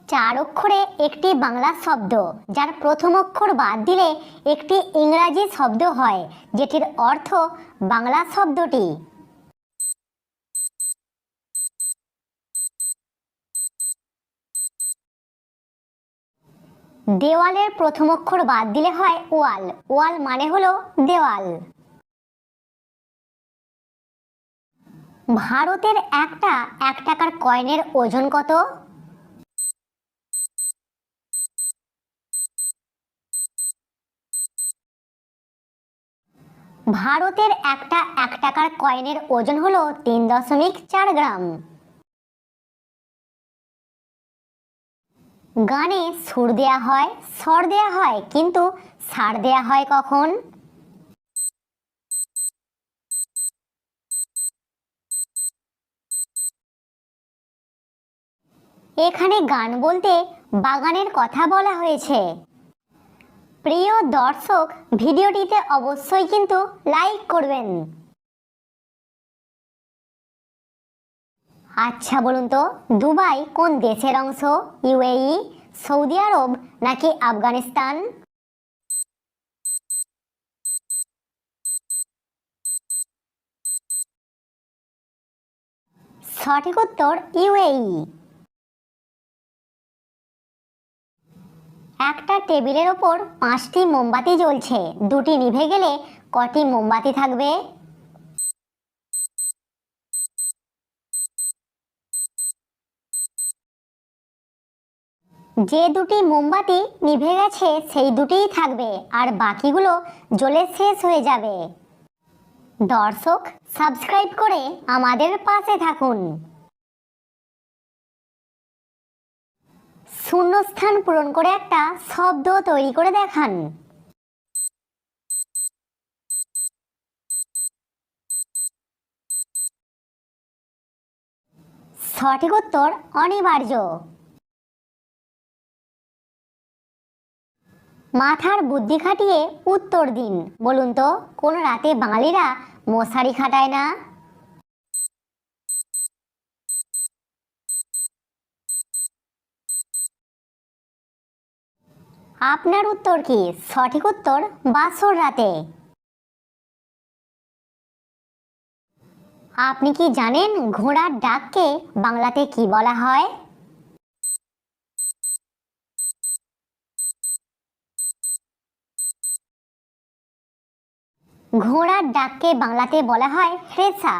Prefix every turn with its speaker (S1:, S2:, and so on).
S1: চার অক্ষরে একটি বাংলা শব্দ যার প্রথম অক্ষর বাদ দিলে একটি ইংরাজি শব্দ হয়, যেটির অর্থ বাংলা শব্দটি। দেওয়ালের প্রথম অক্ষর বাদ দিলে হয় ওয়াল। ওয়াল মানে হলো দেওয়াল। ভারতের একটা 1 টাকার কয়েনের ওজন কত? ভারতের একটা 1 টাকার কয়েনের ওজন হলো 3.4 গ্রাম। গানে সুর দেয়া হয়, স্বর দেয়া হয়, কিন্তু ছাড় দেয়া হয় কখন? এখানে গান বলতে বাগানের কথা বলা হয়েছে। প্রিয় দর্শক, ভিডিওটিতে অবশ্যই কিন্তু লাইক করবেন। আচ্ছা বলুন তো, দুবাই কোন দেশের অংশ? ইউএই, সৌদি আরব নাকি আফগানিস্তান? সঠিক উত্তর ইউএই। একটা টেবিলের ওপর 5টি মোমবাতি জ্বলছে, 2টি নিভে গেলে কটি মোমবাতি থাকবে? যে 2টি মোমবাতি নিভে গেছে সেই 2টিই থাকবে, আর বাকিগুলো জ্বলে শেষ হয়ে যাবে। দর্শক, সাবস্ক্রাইব করে আমাদের পাশে থাকুন। শূন্যস্থান পূরণ করে একটা শব্দ তৈরি করে দেখান। সঠিক উত্তর অনিবার্য। মাথার বুদ্ধি খাটিয়ে উত্তর দিন। বলুন তো, কোন রাতে বাঙালিরা মশারি খাটায় না? আপনার উত্তর কি? সঠিক উত্তর বাসর রাতে। আপনি কি জানেন ঘোড়ার ডাককে বাংলাতে কি বলা হয়? ঘোড়ার ডাককে বাংলাতে বলা হয় হ্রেষা।